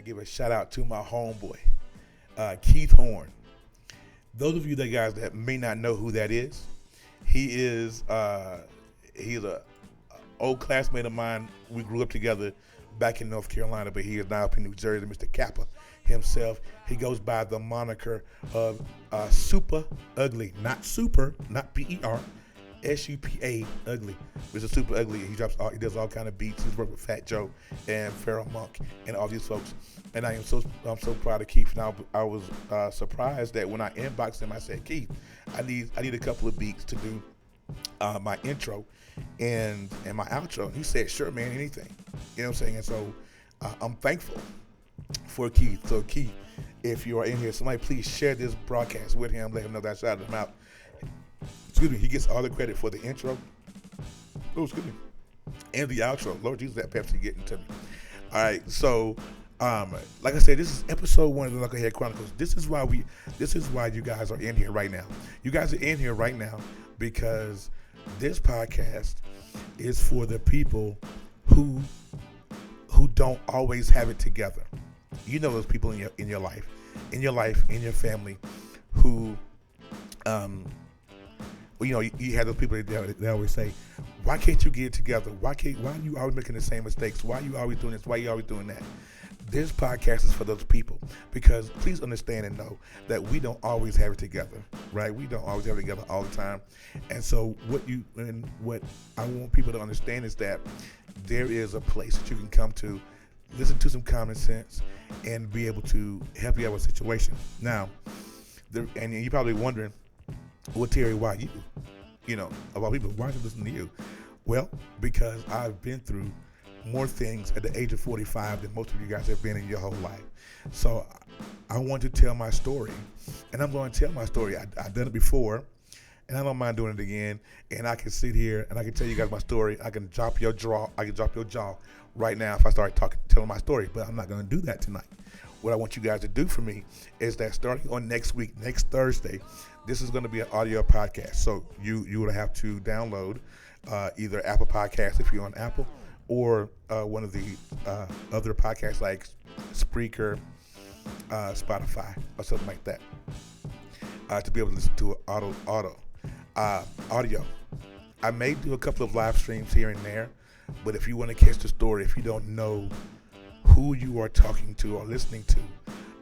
to give a shout out to my homeboy, Keith Horne. Those of you guys that may not know who that is, he's a old classmate of mine. We grew up together back in North Carolina, but he is now up in New Jersey, Mr. Kappa himself. He goes by the moniker of Super Ugly, not Super, not P-E-R, S-U-P-A, Ugly. Mr. Super Ugly. He does all kind of beats. He's worked with Fat Joe and Pharaoh Monk and all these folks. And I'm so proud of Keith. Now I was surprised that when I inboxed him, I said, Keith, I need a couple of beats to do my intro and my outro. And he said, sure, man, anything. You know what I'm saying? And so I'm thankful for Keith. So Keith, if you are in here, somebody please share this broadcast with him. Let him know that I shouted him out. Excuse me, he gets all the credit for the intro. Oh, excuse me. And the outro. Lord Jesus, that Pepsi getting to me. All right, so like I said, this is episode 1 of the Knucklehead Chronicles. This is why you guys are in here right now. You guys are in here right now because this podcast is for the people who don't always have it together. You know those people in your life, in your family, who you have those people that always say, why can't you get it together? Why are you always making the same mistakes? Why are you always doing this? Why are you always doing that? This podcast is for those people because please understand and know that we don't always have it together, right? We don't always have it together all the time. And so what I want people to understand is that there is a place that you can come to, listen to some common sense, and be able to help you out with a situation. Now, and you're probably wondering, well, Terry, why you? About people, why should I listen to you? Well, because I've been through more things at the age of 45 than most of you guys have been in your whole life. So I want to tell my story, and I'm going to tell my story. I've done it before, and I don't mind doing it again. And I can sit here and I can tell you guys my story. I can drop your jaw right now if I start telling my story, but I'm not going to do that tonight. What I want you guys to do for me is that starting on next week, next Thursday, this is going to be an audio podcast. So you would have to download either Apple Podcasts if you're on Apple, or one of the other podcasts like Spreaker, Spotify, or something like that, to be able to listen to it audio. I may do a couple of live streams here and there, but if you want to catch the story, if you don't know who you are talking to or listening to,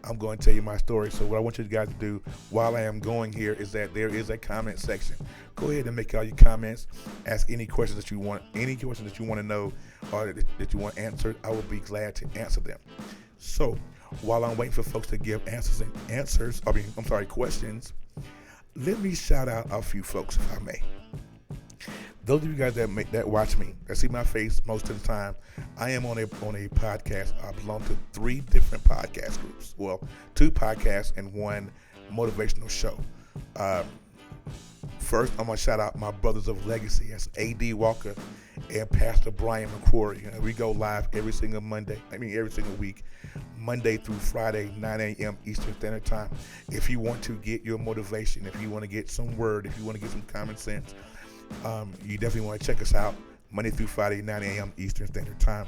I'm going to tell you my story. So what I want you guys to do while I am going here is that there is a comment section. Go ahead and make all your comments. Ask any questions that you want, to know or that you want answered. I will be glad to answer them. So while I'm waiting for folks to give questions, let me shout out a few folks if I may. Those of you guys that watch me, that see my face most of the time, I am on a podcast. I belong to 3 different podcast groups. Well, 2 podcasts and 1 motivational show. First, I'm going to shout out my brothers of legacy. That's A.D. Walker and Pastor Brian McCrory. We go live every single week, Monday through Friday, 9 a.m. Eastern Standard Time. If you want to get your motivation, if you want to get some word, if you want to get some common sense, you definitely want to check us out Monday through Friday, 9 a.m. Eastern Standard Time.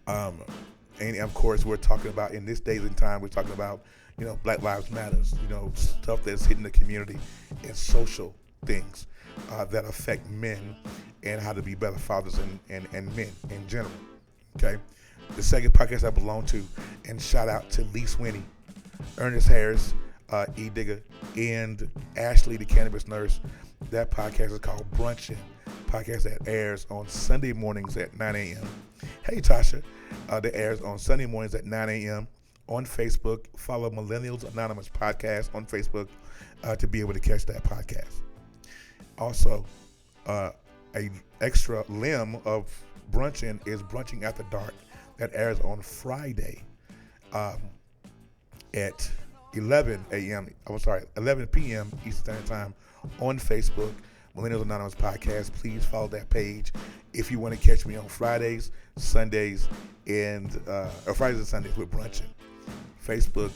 And of course, we're talking about, in this days and time, we're talking about, Black Lives Matters, stuff that's hitting the community and social things that affect men and how to be better fathers and men in general. Okay. The second podcast I belong to, and shout out to Lee Sweeney, Ernest Harris, E. Digger, and Ashley, the cannabis nurse. That podcast is called Brunchin', podcast that airs on Sunday mornings at 9 a.m. Hey, Tasha, that airs on Sunday mornings at 9 a.m. on Facebook. Follow Millennials Anonymous Podcast on Facebook to be able to catch that podcast. Also, a extra limb of Brunchin' is Brunching After Dark, that airs on Friday at 11 p.m. Eastern Standard Time on Facebook, Millennials Anonymous Podcast. Please follow that page if you want to catch me on Fridays, Sundays, or Fridays and Sundays with Brunchin'. Facebook,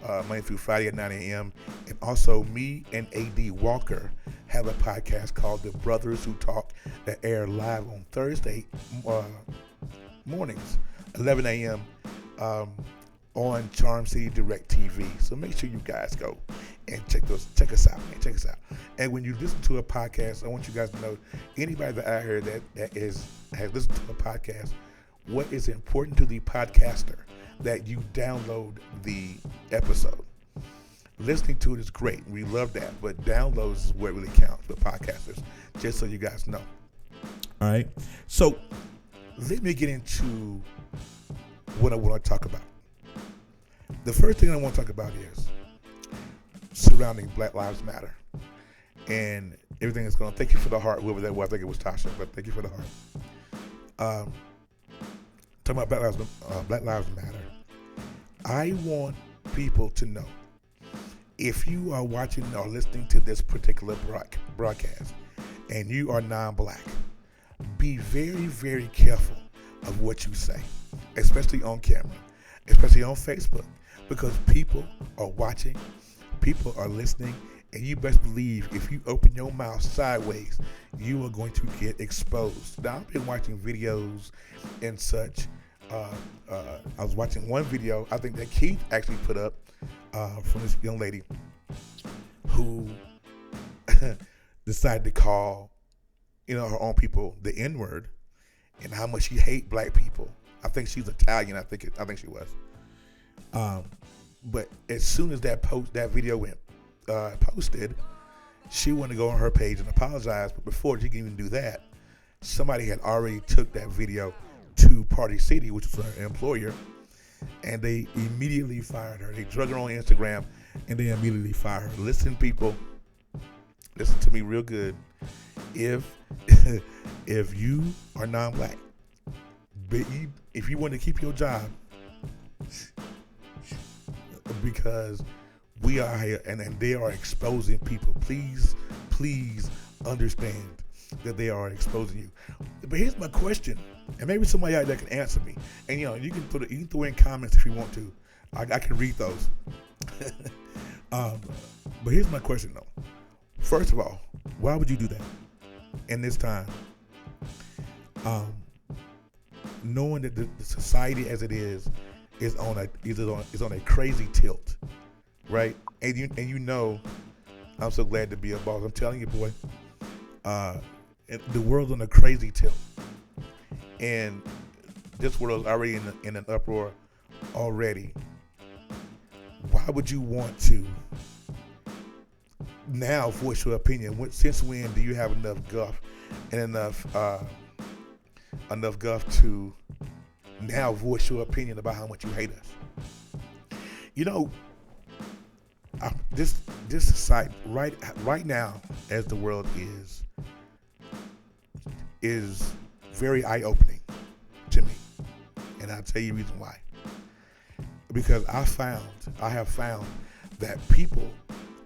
Monday through Friday at 9 a.m. And also, me and A.D. Walker have a podcast called The Brothers Who Talk that air live on Thursday mornings, 11 a.m. on Charm City Direct TV. So make sure you guys go and check us out, man. Check us out. And when you listen to a podcast, I want you guys to know, anybody that I heard that has listened to a podcast, what is important to the podcaster, that you download the episode. Listening to it is great. We love that. But downloads is what really counts for podcasters, just so you guys know. All right. So let me get into what I want to talk about. The first thing I want to talk about is surrounding Black Lives Matter and everything that's going on. Thank you for the heart, whoever that was. I think it was Tasha, but thank you for the heart. Talking about Black Lives Matter. I want people to know, if you are watching or listening to this particular broadcast and you are non-black, be very, very careful of what you say, especially on camera, especially on Facebook, because people are watching, people are listening, and you best believe if you open your mouth sideways, you are going to get exposed. Now, I've been watching videos and such. I was watching one video, I think that Keith actually put up, from this young lady who decided to call, her own people the N-word, and how much she hate black people. I think she's Italian. I think she was. But as soon as that video went posted, she wanted to go on her page and apologize. But before she can even do that, somebody had already took that video to Party City, which was her employer, and they immediately fired her. They drug her on Instagram, and they immediately fired her. Listen, people, listen to me real good. If you are non-black, if you want to keep your job, because we are here and they are exposing people, please understand that they are exposing you. But here's my question, and maybe somebody out there can answer me. And you can throw in comments if you want to. I can read those. But here's my question though. First of all, why would you do that in this time? Knowing that the society as it is on a crazy tilt, right? And I'm so glad to be a boss. I'm telling you, boy, the world's on a crazy tilt, and this world's already in an uproar already. Why would you want to now voice your opinion? Since when do you have enough guff and enough guff to now voice your opinion about how much you hate us? This society right now, as the world is very eye-opening to me, and I'll tell you the reason why. Because I have found that people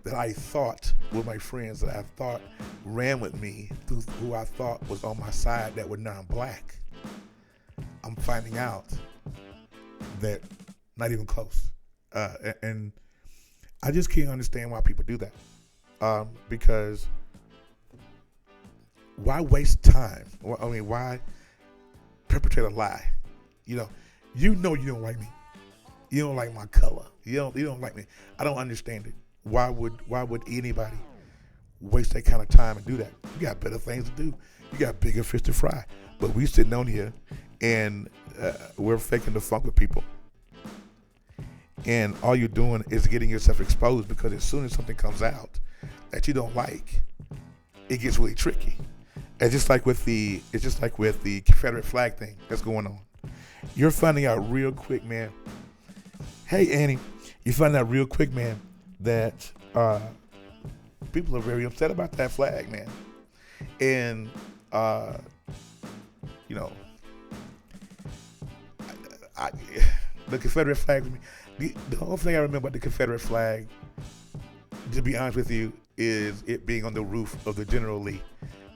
that I thought were my friends, that I thought ran with me, who I thought was on my side, that were non-black, I'm finding out that not even close. And I just can't understand why people do that. Because why waste time? Why perpetrate a lie? You don't like me. You don't like my color. You don't like me. I don't understand it. Why would anybody waste that kind of time and do that? You got better things to do. You got bigger fish to fry. But we sitting on here and we're faking the funk with people. And all you're doing is getting yourself exposed, because as soon as something comes out that you don't like, it gets really tricky. It's just like with the Confederate flag thing that's going on. You're finding out real quick, man. Hey, Annie, you find out real quick, man, that people are very upset about that flag, man. And the Confederate flag. The whole thing I remember about the Confederate flag, to be honest with you, is it being on the roof of the General Lee.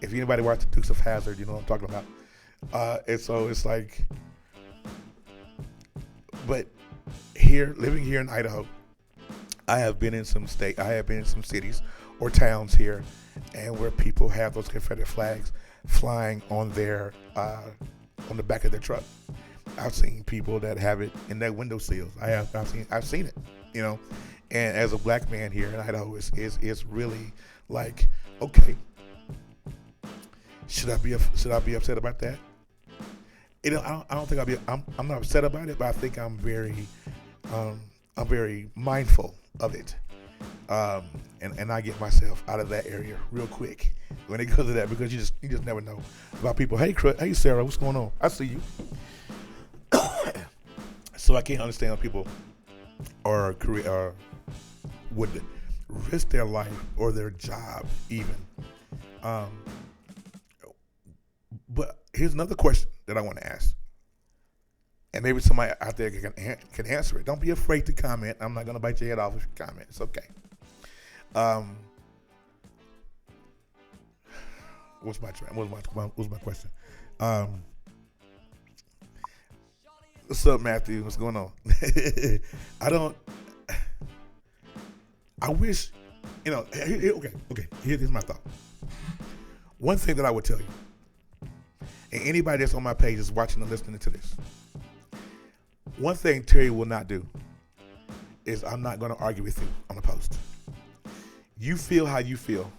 If anybody watched the Dukes of Hazzard, you know what I'm talking about. And so it's like, but living here in Idaho, I have been in some cities or towns here, and where people have those Confederate flags flying on the back of their truck. I've seen people that have it in their window sills. I've seen it, you know. And as a black man here in Idaho, it's really like, okay, should I be upset about that? You know, I don't think I'm not upset about it, but I think I'm very mindful of it. And I get myself out of that area real quick when it comes to that, because you just never know about people. Hey Sarah, what's going on? I see you. So I can't understand how people would risk their life or their job even. But here's another question that I want to ask, and maybe somebody out there can answer it. Don't be afraid to comment. I'm not going to bite your head off if you comment. It's okay. What's my question? What's up, Matthew? What's going on? I wish, okay. Here's my thought. One thing that I would tell you, and anybody that's on my page is watching and listening to this, one thing Terry will not do is I'm not going to argue with you on a post. You feel how you feel,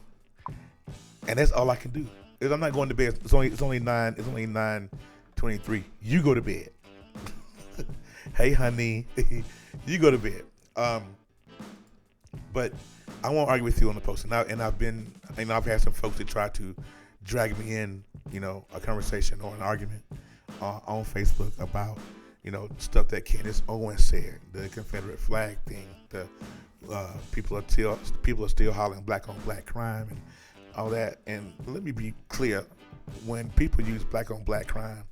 and that's all I can do. Is I'm not going to bed. It's only 9:23. You go to bed. Hey, honey, you go to bed. But I won't argue with you on the post. And I've had some folks that try to drag me in, a conversation or an argument on Facebook about, stuff that Candace Owens said, the Confederate flag thing, the people are still hollering black on black crime and all that. And let me be clear, when people use black on black crime,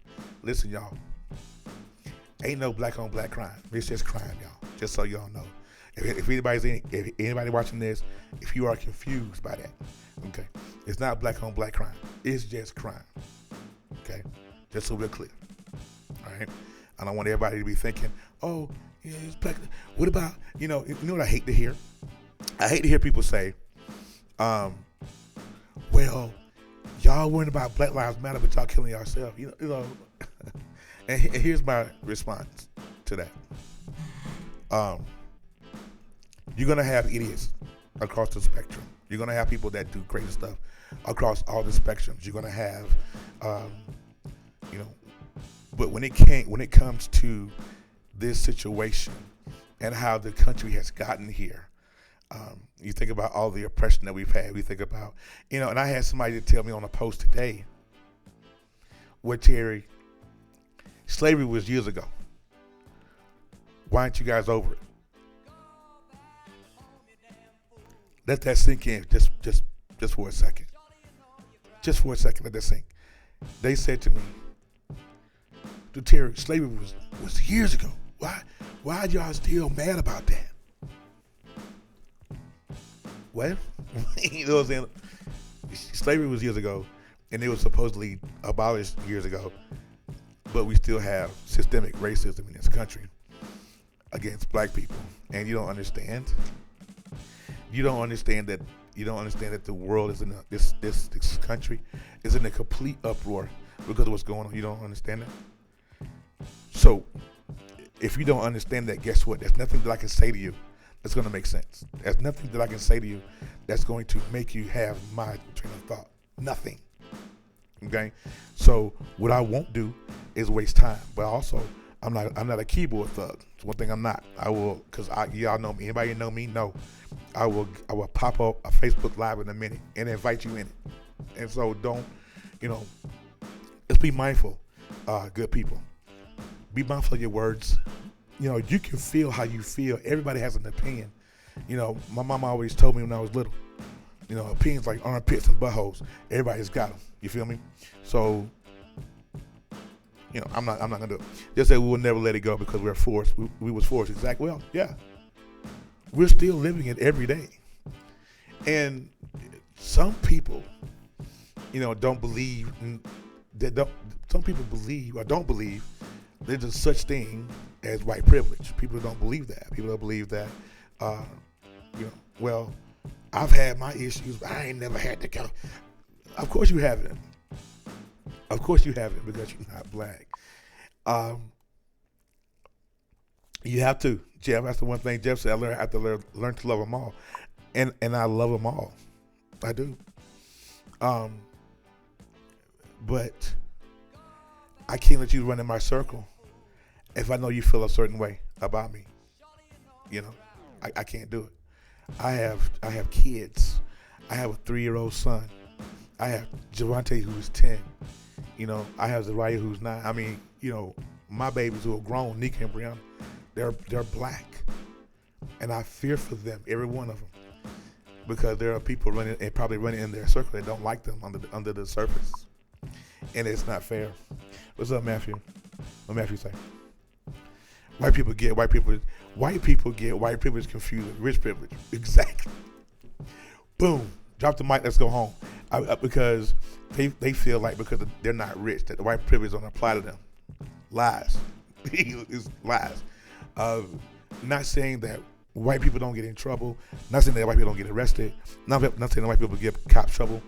listen, y'all, ain't no black on black crime. It's just crime, y'all. Just so y'all know. If anybody watching this, if you are confused by that, okay, it's not black on black crime. It's just crime. Okay, just so we're clear. All right. I don't want everybody to be thinking, oh, it's black. What about, you know what I hate to hear? I hate to hear people say, well, y'all worrying about Black Lives Matter, but y'all killing yourself. And here's my response to that. You're going to have idiots across the spectrum. You're going to have people that do crazy stuff across all the spectrums. You're going to have, but when it comes to this situation and how the country has gotten here, you think about all the oppression that we've had. We think about, and I had somebody tell me on a post today, well, Terry, slavery was years ago. Why aren't you guys over it? Let that sink in just for a second. Just for a second, let that sink. They said to me, Terry, slavery was years ago. Why are y'all still mad about that? Well, you know what I'm saying? Slavery was years ago, and it was supposedly abolished years ago, but we still have systemic racism in this country against black people, and you don't understand. You don't understand that the world is in this country is in a complete uproar because of what's going on. You don't understand that. So, if you don't understand that, guess what? There's nothing that I can say to you that's going to make sense. There's nothing that I can say to you that's going to make you have my train of thought. Nothing. Okay? So, what I won't do is waste time. But also, I'm not a keyboard thug. It's one thing I'm not. I will, because y'all know me. Anybody know me? No. I will pop up a Facebook Live in a minute and invite you in it. And so don't, let's be mindful, good people. Be mindful of your words. You can feel how you feel. Everybody has an opinion. My mama always told me when I was little, opinions like armpits and buttholes. Everybody's got them. You feel me? So, I'm not gonna do it. Just say we will never let it go because we're forced. We was forced. Exactly. Well, yeah. We're still living it every day. And some people, don't believe some people believe or don't believe there's a such thing as white privilege. People don't believe that. People don't believe that, well, I've had my issues, but I ain't never had to go. Of course you haven't. Of course you haven't because you're not black. You have to, Jeff. That's the one thing Jeff said. I have to learn to love them all, and I love them all. I do. But I can't let you run in my circle if I know you feel a certain way about me. You know, I can't do it. I have kids. I have a 3-year-old son. I have Javante who's 10. You know, I have Zariah who's 9. I mean, you know, my babies who are grown, Nika and Brianna, they're black, and I fear for them, every one of them, because there are people running in their circle that don't like them under the surface, and it's not fair. What's up, Matthew? What Matthew say? White people get white privilege confused with rich privilege. Exactly. Boom. Drop the mic. Let's go home. Because they feel like because they're not rich that the white privilege don't apply to them. Lies. It's lies. Not saying that white people don't get in trouble. Not saying that white people don't get arrested. Not saying that white people get cop trouble.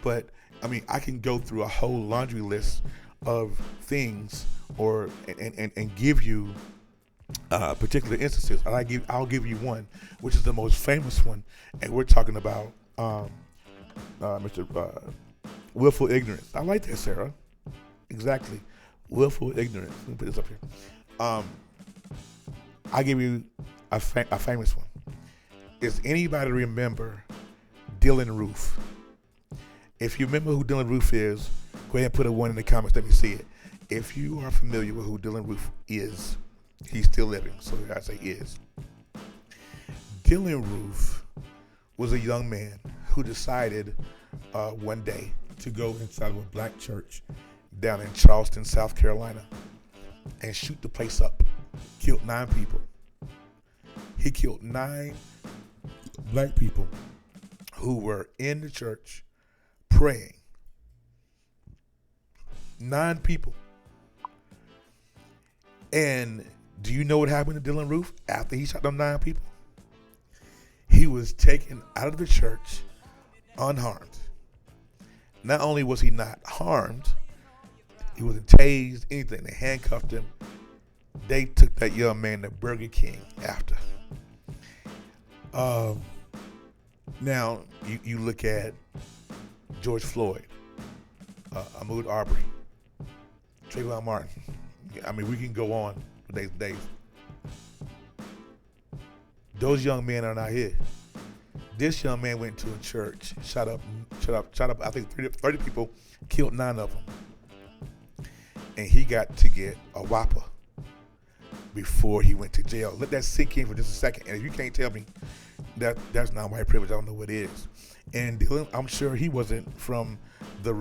But I mean, I can go through a whole laundry list of things, and give you particular instances. I'll give you one, which is the most famous one, and we're talking about Mr. Willful ignorance. I like that, Sarah. Exactly, willful ignorance. Let me put this up here. I'll give you a famous one. Does anybody remember Dylan Roof? If you remember who Dylan Roof is, go ahead and put a 1 in the comments. Let me see it. If you are familiar with who Dylan Roof is, he's still living, so I say is. Dylan Roof was a young man who decided one day to go inside of a black church down in Charleston, South Carolina, and shoot the place up. Killed 9 people. He killed 9 black people who were in the church praying. 9 people. And do you know what happened to Dylan Roof after he shot them 9 people? He was taken out of the church unharmed. Not only was he not harmed, he wasn't tased, anything. They handcuffed him. They took that young man to Burger King after. Now, you look at George Floyd, Ahmaud Arbery, Trayvon Martin. I mean, we can go on for days. Those young men are not here. This young man went to a church, shot up, I think 30 people, killed 9 of them. And he got to get a whopper before he went to jail. Let that sink in for just a second. And if you can't tell me that's not white privilege, I don't know what is. And Dylan, I'm sure he wasn't from the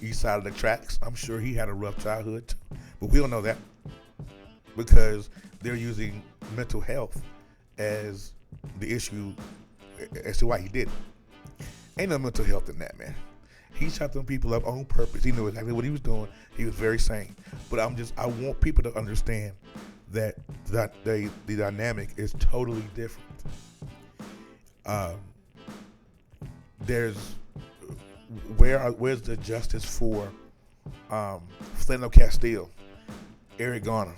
east side of the tracks. I'm sure he had a rough childhood too. But we don't know that because they're using mental health as the issue as to why he did it. Ain't no mental health in that, man. He shot them people up on purpose. He knew exactly what he was doing. He was very sane. But I want people to understand that the dynamic is totally different. Where's the justice for Flannel Castile, Eric Garner,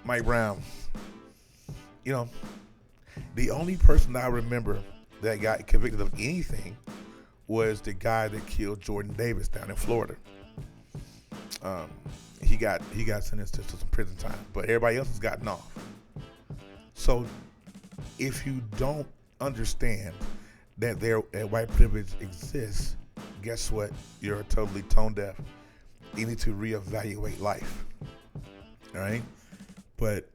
Mike Brown? You know, the only person I remember that got convicted of anything was the guy that killed Jordan Davis down in Florida. He got sentenced to some prison time, but everybody else has gotten off. So if you don't understand that white privilege exists, guess what? You're totally tone deaf. You need to reevaluate life. All right? But,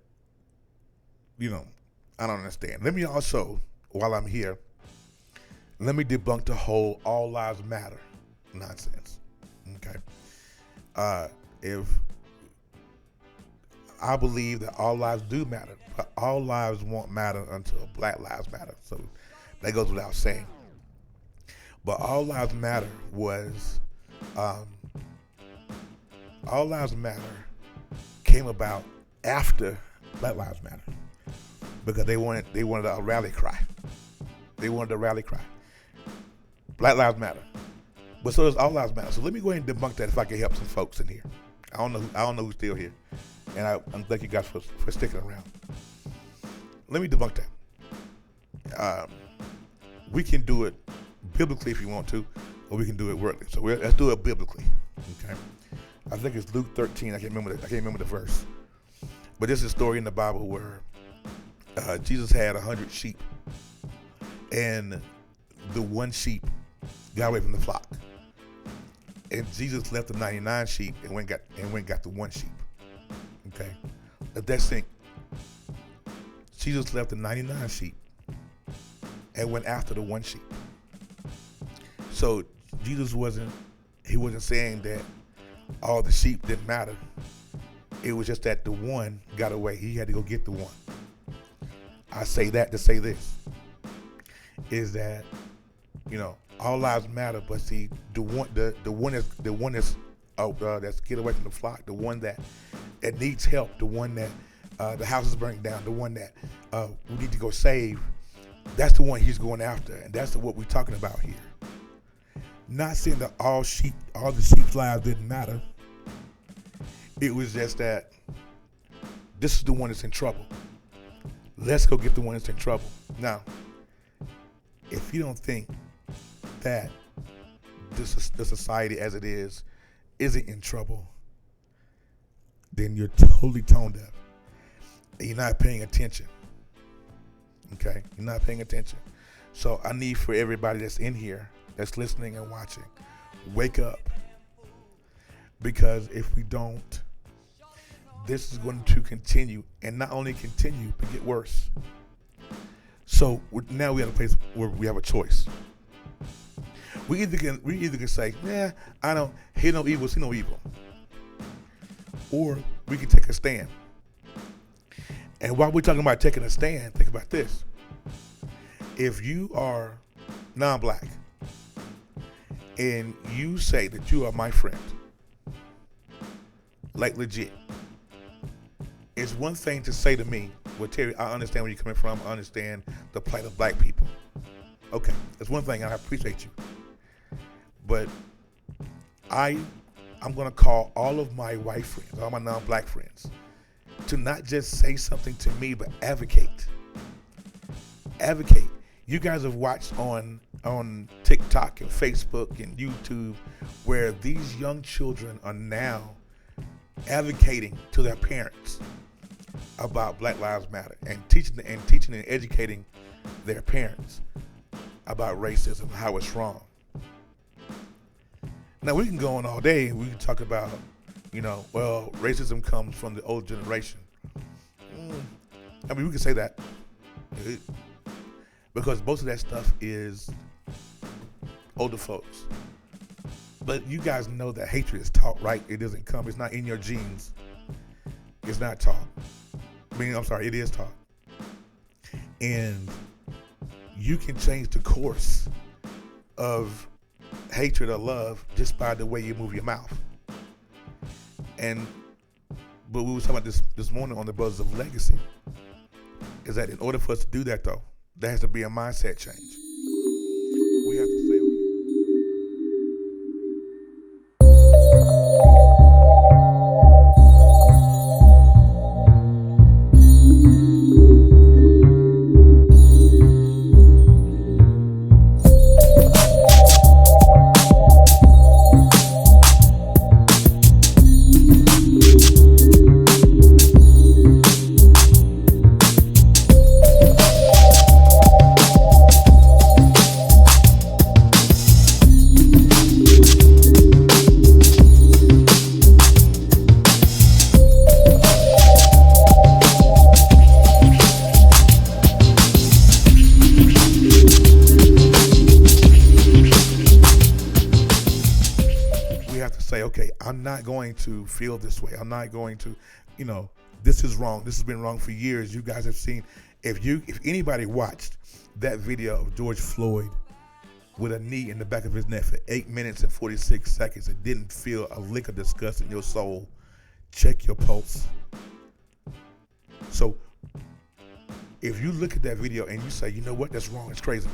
you know, I don't understand. Let me also, while I'm here, let me debunk the whole all lives matter nonsense. Okay? If I believe that all lives do matter, but all lives won't matter until Black Lives Matter. So that goes without saying. But All Lives Matter was, All Lives Matter came about after Black Lives Matter because they wanted a rally cry. They wanted a rally cry. Black Lives Matter, but so does All Lives Matter. So let me go ahead and debunk that if I can help some folks in here. I don't know who's still here, and I thank you guys for sticking around. let me debunk that. We can do it biblically if you want to, or we can do it worldly. So let's do it biblically. Okay. I think it's Luke 13. I can't remember the verse. But this is a story in the Bible where Jesus had 100 sheep, and the one sheep got away from the flock, and Jesus left the 99 sheep and went and got the one sheep. Okay, let that sink. Jesus left the 99 sheep and went after the one sheep. So Jesus wasn't saying that all the sheep didn't matter. It was just that the one got away. He had to go get the one. I say that to say this, is that, all lives matter, but see, the one that's get away from the flock, the one that needs help, the one that the house is burning down, the one that we need to go save, that's the one he's going after, and that's what we're talking about here. Not saying that all the sheep's lives didn't matter. It was just that this is the one that's in trouble. Let's go get the one that's in trouble. Now, if you don't think that the society as it is isn't in trouble, then you're totally tone deaf. And you're not paying attention. Okay? You're not paying attention. So I need for everybody that's in here, that's listening and watching, wake up. Because if we don't, this is going to continue, and not only continue, but get worse. So now we're at a place where we have a choice. We either can say, I don't hear no evil, see no evil, or we can take a stand. And while we're talking about taking a stand, think about this: if you are non-black and you say that you are my friend, like legit. It's one thing to say to me, well, Terry, I understand where you're coming from. I understand the plight of black people. Okay, that's one thing, and I appreciate you. But I'm going to call all of my white friends, all my non-black friends, to not just say something to me, but advocate. Advocate. You guys have watched on TikTok and Facebook and YouTube where these young children are now advocating to their parents about Black Lives Matter and teaching and educating their parents about racism, how it's wrong. Now we can go on all day. We can talk about, racism comes from the old generation. I mean, we can say that because most of that stuff is older folks. But you guys know that hatred is taught, right? It doesn't come. It's not in your genes. It's not taught. It is taught. And you can change the course of hatred or love just by the way you move your mouth. But we were talking about this morning on the Brothers of Legacy, is that in order for us to do that, though, there has to be a mindset change. We have to say, I'm not going to feel this way. I'm not going to, this is wrong. This has been wrong for years. You guys have seen, if anybody watched that video of George Floyd with a knee in the back of his neck for 8 minutes and 46 seconds and didn't feel a lick of disgust in your soul, check your pulse. So if you look at that video and you say, you know what, that's wrong, it's crazy.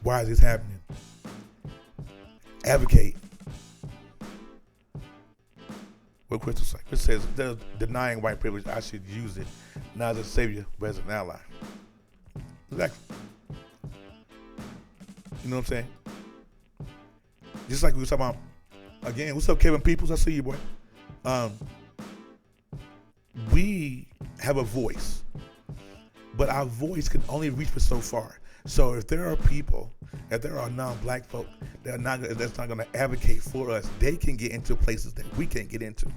Why is this happening? Advocate. What Crystal say? It says, denying white privilege, I should use it not as a savior, but as an ally. Exactly. You know what I'm saying? Just like we were talking about, again, what's up, Kevin Peoples? I see you, boy. We have a voice, but our voice can only reach for so far. So if there are people, if there are non-black folk that's not going to advocate for us, they can get into places that we can't get into.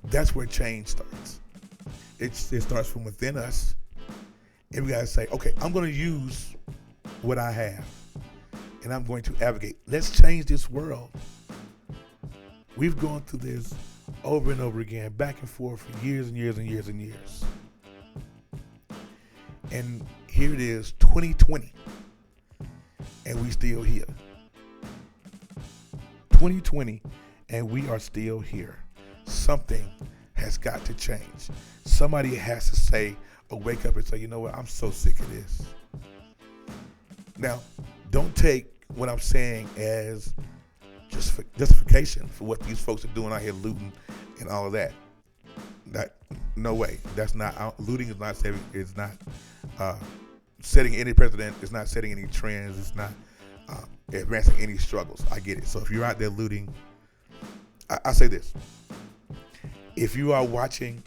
That's where change starts. It starts from within us, and we got to say, okay, I'm going to use what I have, and I'm going to advocate. Let's change this world. We've gone through this over and over again, back and forth for years and years and years and years. And here it is, 2020, and we still here. 2020, and we are still here. Something has got to change. Somebody has to say or wake up and say, you know what, I'm so sick of this. Now, don't take what I'm saying as justification for what these folks are doing out here looting and all of that. No way. That's not looting. Is not saving. It's not setting any precedent. It's not setting any trends. It's not advancing any struggles. I get it. So if you're out there looting, I say this: if you are watching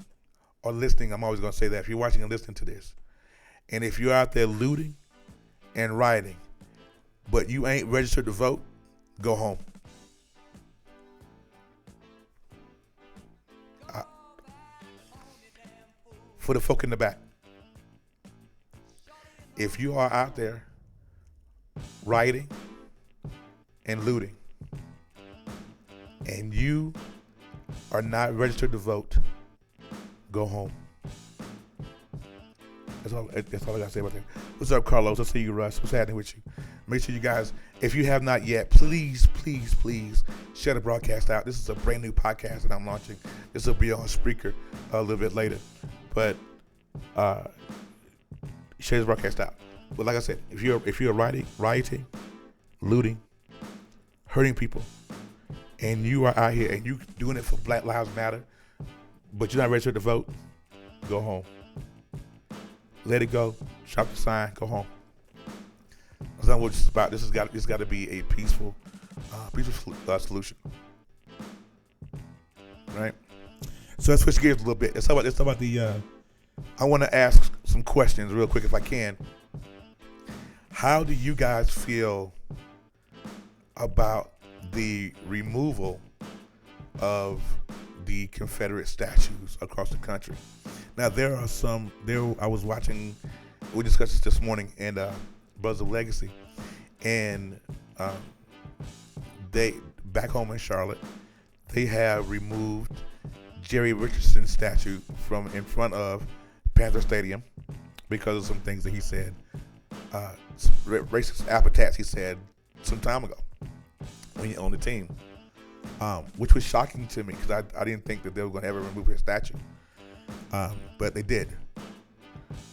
or listening, I'm always going to say that. If you're watching and listening to this, and if you're out there looting and rioting, but you ain't registered to vote, go home. For the folk in the back, if you are out there rioting and looting and you are not registered to vote, go home. That's all I got to say about that. What's up, Carlos? I see you, Russ. What's happening with you? Make sure you guys, if you have not yet, please share the broadcast out. This is a brand new podcast that I'm launching. This will be on Spreaker a little bit later. But share this broadcast out. But like I said, if you're rioting, looting, hurting people, and you are out here and you doing it for Black Lives Matter, but you're not registered to vote, go home. Let it go. Shop the sign. Go home. That's not what this is about. This has got to be a peaceful solution, right? So let's switch gears a little bit. Let's talk about the. I want to ask some questions real quick if I can. How do you guys feel about the removal of the Confederate statues across the country? Now there are some. I was watching. We discussed this morning in Brothers of Legacy, and they back home in Charlotte, they have removed Jerry Richardson's statue from in front of Panther Stadium because of some things that he said, racist epithets he said some time ago when he owned the team, which was shocking to me because I didn't think that they were going to ever remove his statue, but they did.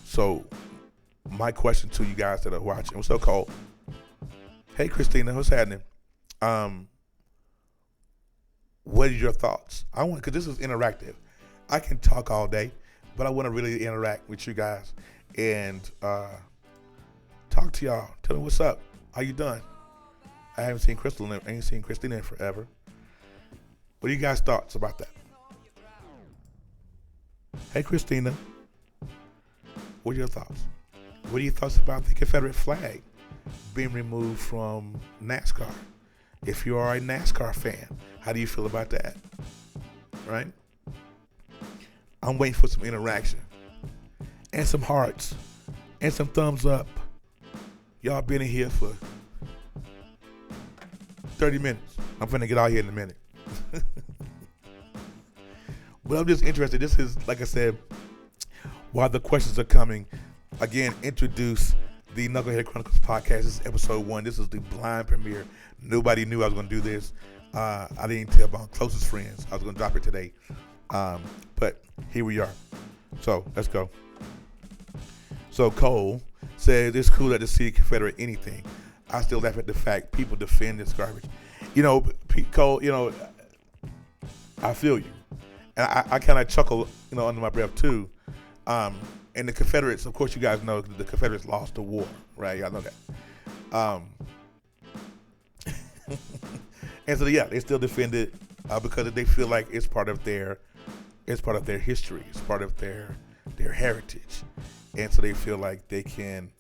So my question to you guys that are watching, what's up, Cole? Hey, Christina, what's happening? What are your thoughts? Because this is interactive. I can talk all day, but I want to really interact with you guys and talk to y'all. Tell me what's up. How you doing? I ain't seen Christina in forever. What are you guys' thoughts about that? Hey, Christina. What are your thoughts? What are your thoughts about the Confederate flag being removed from NASCAR? If you are a NASCAR fan, how do you feel about that? Right? I'm waiting for some interaction and some hearts and some thumbs up. Y'all been in here for 30 minutes. I'm finna get out here in a minute. But I'm just interested. This is, like I said, while the questions are coming, again, introduce the Knucklehead Chronicles podcast. This is episode 1. This is the blind premiere. Nobody knew I was going to do this. I didn't tell my closest friends I was going to drop it today. But here we are. So let's go. So Cole said, it's cool that the city Confederate anything. I still laugh at the fact people defend this garbage. You know, Cole, you know, I feel you. And I kind of chuckle, under my breath too. And the Confederates, of course, you guys know the Confederates lost the war, right? Y'all know that. And so yeah, they still defend it because they feel like it's part of their history, it's part of their heritage, and so they feel like they can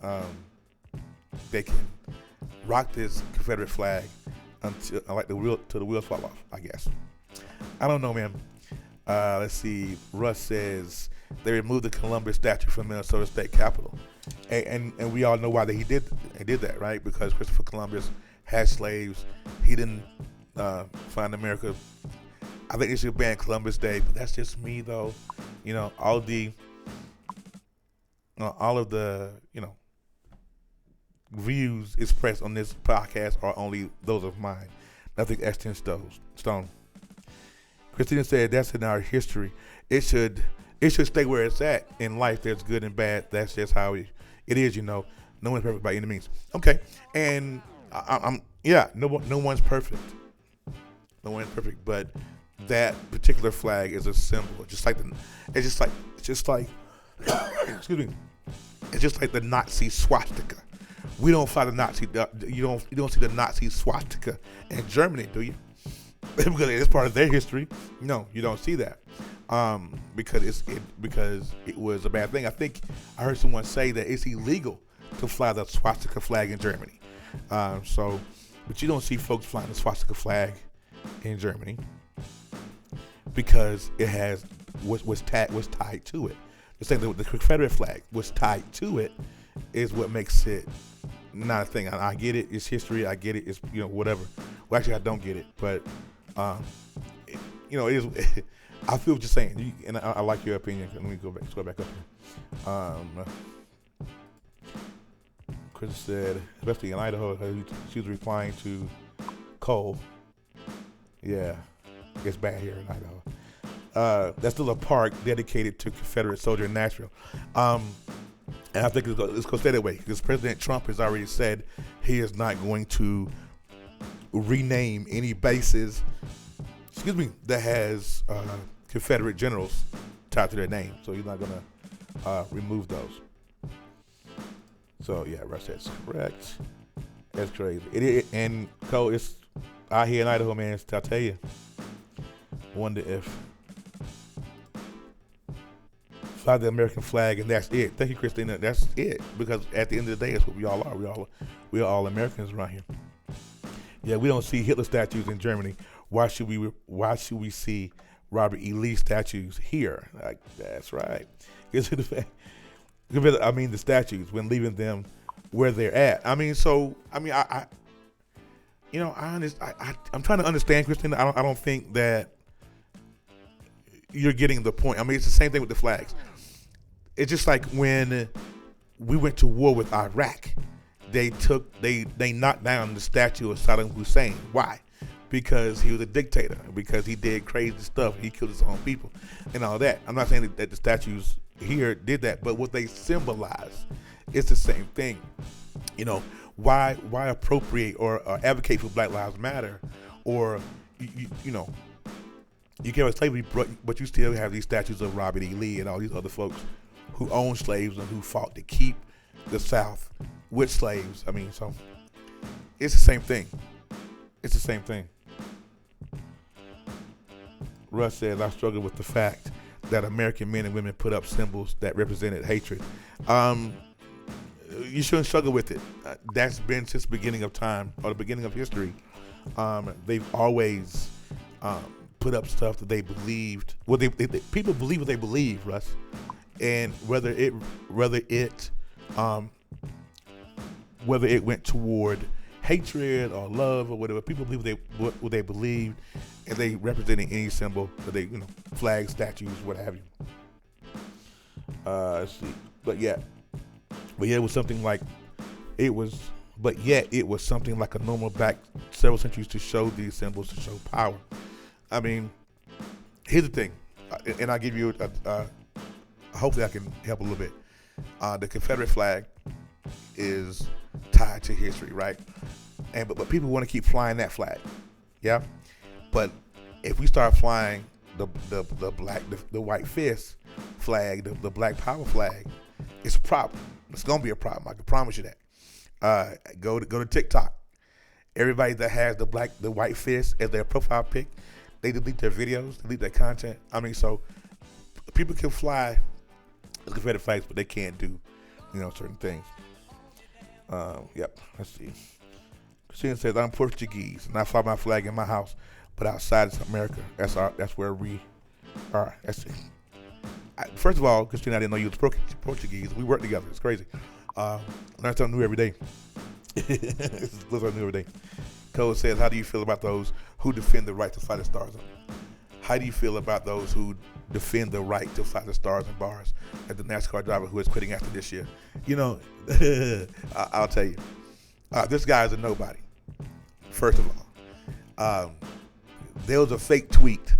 rock this Confederate flag until till the wheels fall off, I guess. I don't know, man. Let's see. Russ says they removed the Columbus statue from Minnesota State Capitol, and we all know why he did that, right? Because Christopher Columbus had slaves. He didn't find America. I think they should ban Columbus Day, but that's just me, though. All of the views expressed on this podcast are only those of mine. Nothing etched in stone. Christina said that's in our history. It should stay where it's at in life. There's good and bad. That's just how it is. No one's perfect by any means. Okay, and no one's perfect. No one's perfect, but that particular flag is a symbol. It's just like excuse me. It's just like the Nazi swastika. We don't find the Nazi. You don't see the Nazi swastika in Germany, do you? Because it's part of their history. No, you don't see that. Because it was a bad thing. I think I heard someone say that it's illegal to fly the swastika flag in Germany. But you don't see folks flying the swastika flag in Germany because it was tied to it. The same thing with the Confederate flag was tied to it is what makes it not a thing. I get it. It's history. I get it. It's whatever. Well, actually, I don't get it, but it is. I feel what you're saying, and I like your opinion. Let me go back up here. Chris said, especially in Idaho, she was replying to Cole. Yeah, it's bad here in Idaho. That's still a park dedicated to Confederate soldier in Nashville. And I think it's going to stay that way because President Trump has already said he is not going to rename any bases, that has Confederate generals tied to their name. So he's not going to remove those. So yeah, Russ, that's correct. That's crazy. And Cole, it's out here in Idaho, man. I'll tell you. Wonder if fly the American flag and that's it. Thank you, Christina. That's it. Because at the end of the day, that's what we all are. We are all Americans around here. Yeah, we don't see Hitler statues in Germany. Why should we see Robert E. Lee statues here? Like, that's right. The statues when leaving them where they're at. I'm trying to understand, Christina. I don't think that you're getting the point. It's the same thing with the flags. It's just like when we went to war with Iraq, they knocked down the statue of Saddam Hussein. Why? Because he was a dictator. Because he did crazy stuff. He killed his own people and all that. I'm not saying that the statues here did that, but what they symbolize is the same thing. Why appropriate or advocate for Black Lives Matter, or you care about slavery, but you still have these statues of Robert E. Lee and all these other folks who owned slaves and who fought to keep the South with slaves. So it's the same thing. It's the same thing. Russ says, I struggle with the fact that American men and women put up symbols that represented hatred. You shouldn't struggle with it. That's been since the beginning of time, or the beginning of history. They've always put up stuff that they believed. Well, people believe what they believe, Russ. And whether it went toward hatred or love or whatever, people believe what they believed, and they representing any symbol that they, flags, statues, what have you. Let's see, but yet it was something like it was something like a normal back several centuries to show these symbols, to show power. Here's the thing, and I'll give you hopefully I can help a little bit. The Confederate flag is tied to history, right? But people want to keep flying that flag, yeah. But if we start flying the white fist flag, the black power flag, it's a problem. It's gonna be a problem. I can promise you that. Go to TikTok. Everybody that has the white fist as their profile pic, they delete their videos, delete their content. I mean, so people can fly the Confederate flags, but they can't do, certain things. Yep. Let's see. Christina says, "I'm Portuguese, and I fly my flag in my house, but outside of America, that's where we are." That's it. First of all, Christina, I didn't know you was Portuguese. We work together. It's crazy. Learn something new every day. Learn something new every day. Cole says, "How do you feel about those who defend the right to fly the stars? How do you feel about those who defend the right to fly the stars and bars? As the NASCAR driver who is quitting after this year, I'll tell you, this guy is a nobody. First of all, there was a fake tweet.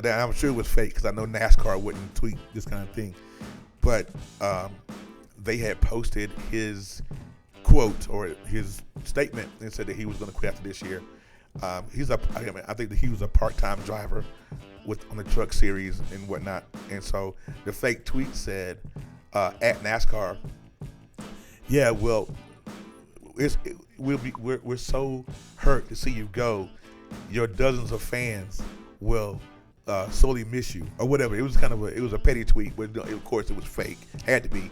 I'm sure it was fake because I know NASCAR wouldn't tweet this kind of thing. But they had posted his quote or his statement and said that he was going to quit after this year. I think that he was a part-time driver on the truck series and whatnot. And so the fake tweet said at NASCAR, "Yeah, well, we're so hurt to see you go. Your dozens of fans will sorely miss you," or whatever. It was a petty tweet, but of course it was fake. Had to be,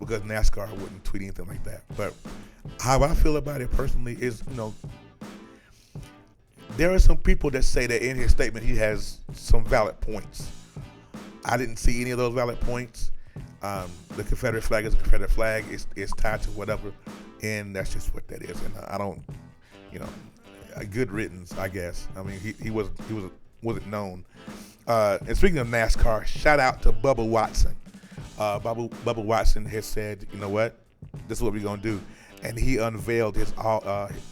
because NASCAR wouldn't tweet anything like that. But how I feel about it personally is, there are some people that say that in his statement he has some valid points. I didn't see any of those valid points. The Confederate flag is a Confederate flag. It's tied to whatever, and that's just what that is. And I don't, a good riddance, I guess. I mean, he wasn't known. And speaking of NASCAR, shout out to Bubba Watson. Bubba Watson has said, "You know what? This is what we're gonna do," and he unveiled his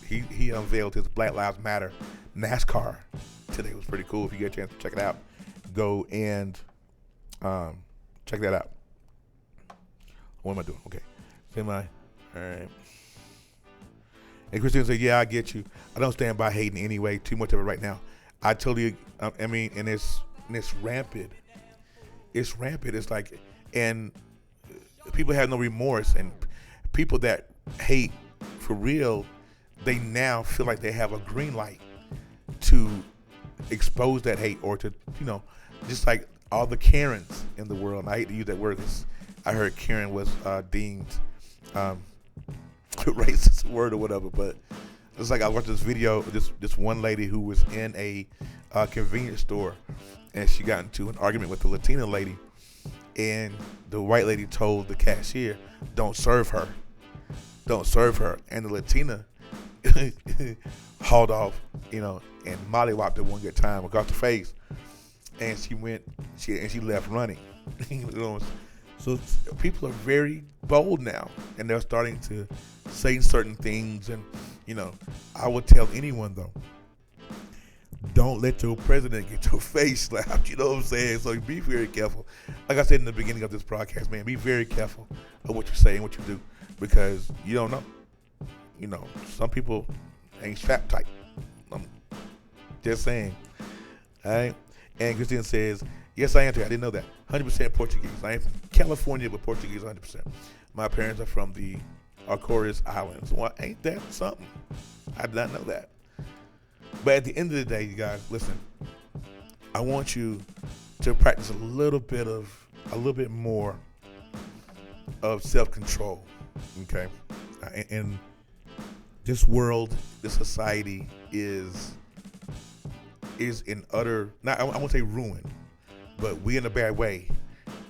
he unveiled his Black Lives Matter NASCAR today. It was pretty cool. If you get a chance to check it out, go and check that out. What am I doing? Okay. All right. And Christina said, "Yeah, I get you. I don't stand by hating anyway. Too much of it right now. I totally. And it's rampant. It's rampant. It's like, and people have no remorse, and people that hate for real, they now feel like they have a green light to expose that hate, or to, just like all the Karens in the world. And I hate to use that word because I heard Karen was deemed racist word or whatever, but it's like I watched this video, this one lady who was in a convenience store, and she got into an argument with the Latina lady, and the white lady told the cashier, don't serve her, and the Latina hauled off, and mollywopped her one good time across the face, and she left running. So people are very bold now, and they're starting to say certain things. And, I would tell anyone, though, don't let your president get your face slapped. You know what I'm saying? So be very careful. Like I said in the beginning of this broadcast, man, be very careful of what you say and what you do, because you don't know. Some people ain't strap tight. I'm just saying. All right? And Christina says, yes, I am too. I didn't know that. 100% Portuguese. I am from California, but Portuguese 100%. My parents are from the Açores Islands. Well, ain't that something? I did not know that. But at the end of the day, you guys, listen, I want you to practice a little bit more of self-control, okay? And this world, this society is in utter, I won't say ruin, but we in a bad way.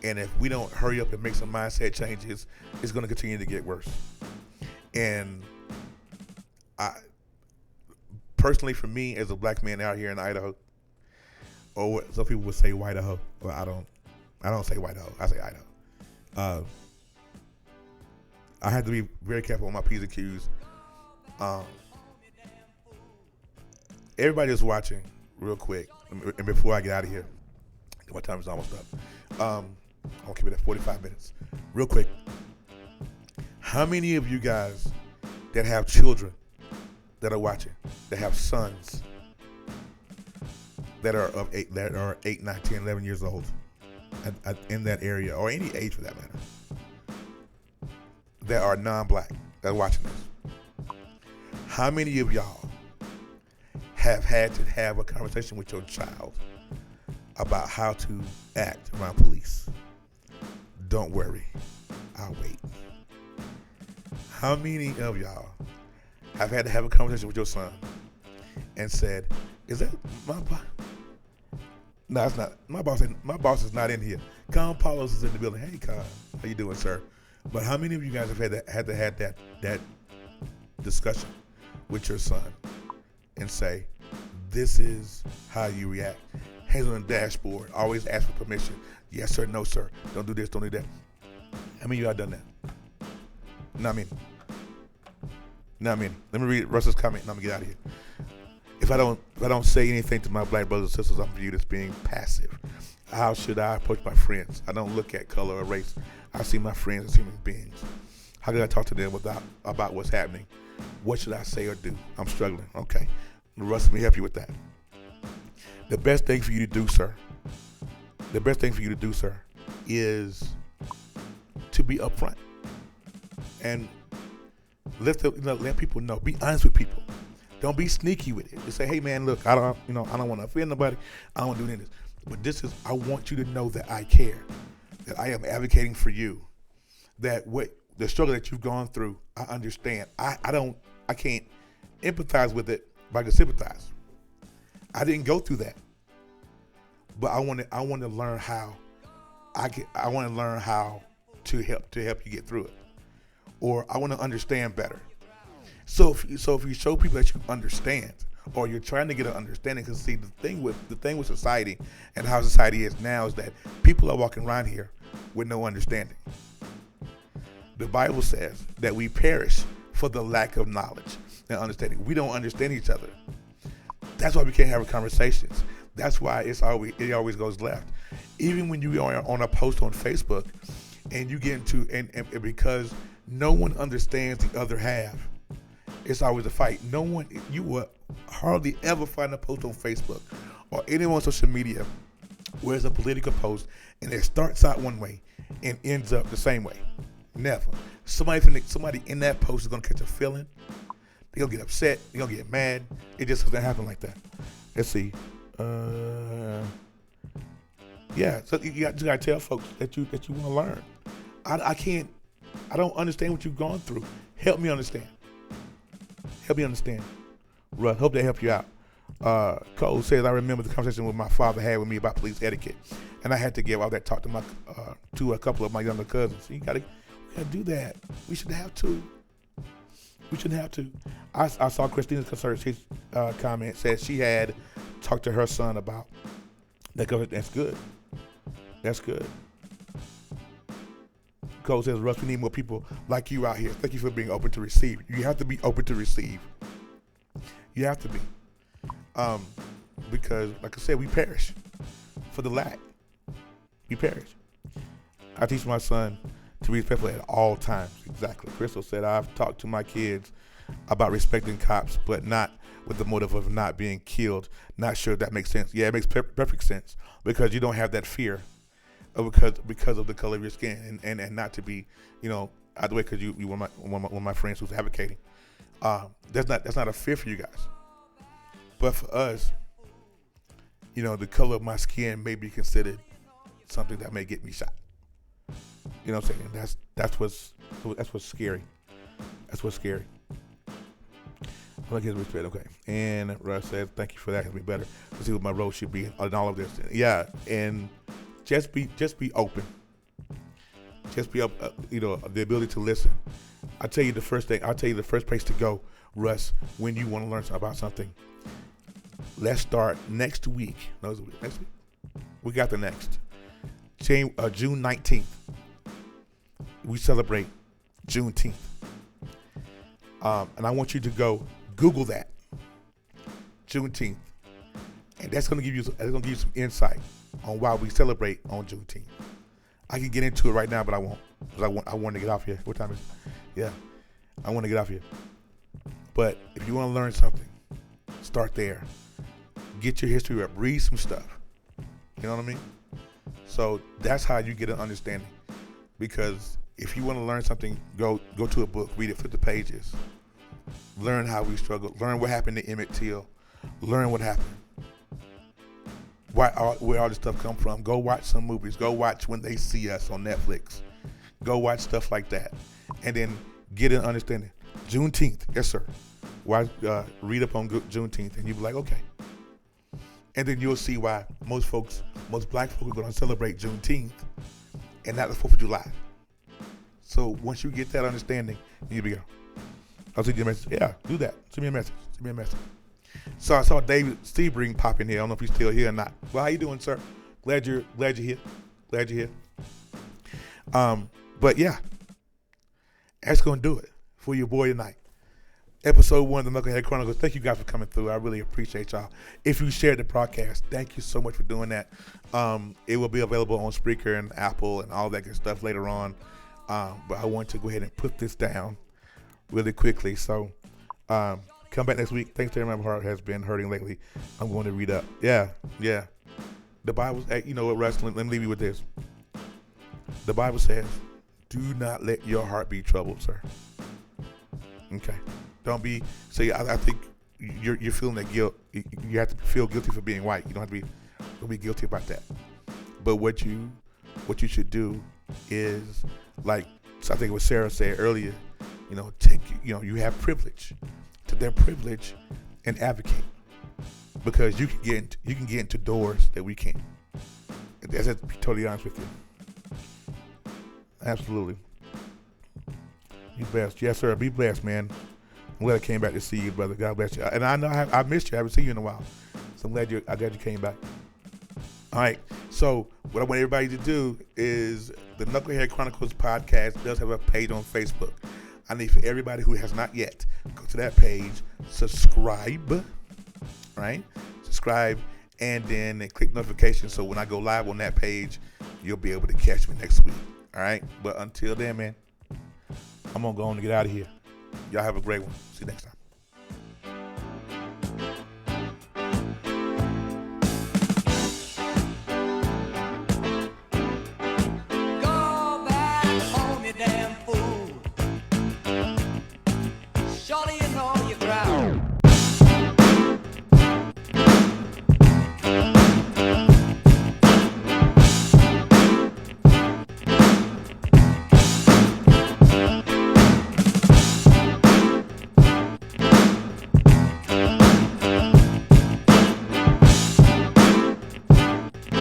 And if we don't hurry up and make some mindset changes, it's going to continue to get worse. And personally, for me, as a black man out here in Idaho, or what some people would say Whiteaho, well, I don't say Whiteaho, I say Idaho. I had to be very careful with my P's and Q's. Everybody is watching, real quick, and before I get out of here, my time is almost up. I'll keep it at 45 minutes. Real quick, how many of you guys that have children that are watching, that have sons, that are 8, 9, 10, 11 years old in that area, or any age for that matter, that are non-black that are watching this. How many of y'all have had to have a conversation with your child about how to act around police? Don't worry, I'll wait. How many of y'all have had to have a conversation with your son and said, "Is that my boss?" No, it's not. My boss is not in here. Con Paulos is in the building. Hey, Con, how you doing, sir? But how many of you guys have had that discussion with your son and say, "This is how you react"? Hands on the dashboard. Always ask for permission. Yes, sir. No, sir. Don't do this. Don't do that. How many of y'all done that? Not many. Not many. Let me read Russell's comment and I'm gonna get out of here. If I don't say anything to my black brothers and sisters, I'm viewed as being passive. How should I approach my friends? I don't look at color or race. I see my friends as human beings. How can I talk to them about what's happening? What should I say or do? I'm struggling. Okay. Russ, let me help you with that. The best thing for you to do, sir, is to be upfront and let people know. Be honest with people. Don't be sneaky with it. Just say, "Hey, man, look, I don't want to offend nobody. I don't want to do any of this. But I want you to know that I care, that I am advocating for you, that what the struggle that you've gone through, I understand. I can't empathize with it, but I can sympathize. I didn't go through that, but I want to learn how. I want to learn how to help you get through it, or I want to understand better." So if you show people that you understand, or you're trying to get an understanding, because see, the thing with society and how society is now is that people are walking around here with no understanding. The Bible says that we perish for the lack of knowledge and understanding. We don't understand each other. That's why we can't have conversations. That's why it always goes left. Even when you are on a post on Facebook and you get into and because no one understands the other half, it's always a fight. You will hardly ever find a post on Facebook or anyone on social media where it's a political post and it starts out one way and ends up the same way. Never. Somebody in that post is gonna catch a feeling. They're gonna get upset. They're gonna get mad. It just doesn't happen like that. Let's see. Yeah. So you gotta tell folks that you want to learn. I don't understand what you've gone through. Help me understand. Russ, hope they help you out. Cole says, "I remember the conversation my father had with me about police etiquette, and I had to give all that talk to a couple of my younger cousins." So you gotta do that. We should have to. I saw Christina's comment said she had talked to her son about that. That's good. Cole says, "Russ, we need more people like you out here. Thank you for being open to receive." You have to be open to receive. You have to be. Because, like I said, we perish for the lack. We perish. I teach my son to be respectful at all times. Exactly. Crystal said, "I've talked to my kids about respecting cops, but not with the motive of not being killed." Not sure if that makes sense. Yeah, it makes perfect sense, because you don't have that fear because of the color of your skin and not to be, out the way, because you one of my friends who's advocating. That's not a fear for you guys. But for us, the color of my skin may be considered something that may get me shot. You know what I'm saying? That's what's scary. That's what's scary. Respect, okay. And Russ says, "Thank you for that. It'll be better to see what my role should be in all of this." Yeah, and just be open. Just be the ability to listen. I'll tell you the first place to go, Russ, when you want to learn about something. Let's start next week. Next week. We got the next. June 19th. We celebrate Juneteenth. And I want you to go Google that. Juneteenth. And that's going to give you some insight on why we celebrate on Juneteenth. I can get into it right now, but I won't, because I want to get off here. What time is it? Yeah, I want to get off here. But if you want to learn something, start there. Get your history up. Read some stuff. You know what I mean? So that's how you get an understanding. Because if you want to learn something, go to a book, read it, flip the pages. Learn how we struggled. Learn what happened to Emmett Till. Learn what happened. Where all this stuff come from. Go watch some movies. Go watch When They See Us on Netflix. Go watch stuff like that. And then get an understanding. Juneteenth. Yes, sir. Read up on Juneteenth and you'll be like, okay. And then you'll see why most black folk are going to celebrate Juneteenth and not the 4th of July. So once you get that understanding, you'll be go. I'll send you a message. Yeah, do that. Send me a message. So I saw David Sebring pop in here. I don't know if he's still here or not. Well, how you doing, sir? Glad you're here. But yeah, that's gonna do it for your boy tonight. Episode 1 of the Knucklehead Chronicles. Thank you guys for coming through. I really appreciate y'all. If you shared the broadcast, thank you so much for doing that. It will be available on Spreaker and Apple and all that good stuff later on. But I want to go ahead and put this down really quickly. So come back next week. Thanks to everyone. My heart has been hurting lately. I'm going to read up. Yeah. The Bible, you know what, Russ? Let me leave you with this. The Bible says, do not let your heart be troubled, sir. Okay. Don't be. So I think you're feeling that guilt. You have to feel guilty for being white. You don't be guilty about that. But what you should do is, like, so I think what Sarah said earlier. You have privilege. To their privilege and advocate, because you can get into doors that we can't. That's to be totally honest with you. Absolutely. You blessed. Yes, sir. Be blessed, man. I'm glad I came back to see you, brother. God bless you. And I know I missed you. I haven't seen you in a while. So I'm glad you came back. All right. So what I want everybody to do is the Knucklehead Chronicles podcast does have a page on Facebook. I need for everybody who has not yet, go to that page, subscribe, right? Subscribe, and then click notifications. So when I go live on that page, you'll be able to catch me next week. All right. But until then, man, I'm going to go on and get out of here. Y'all have a great one. See you next time.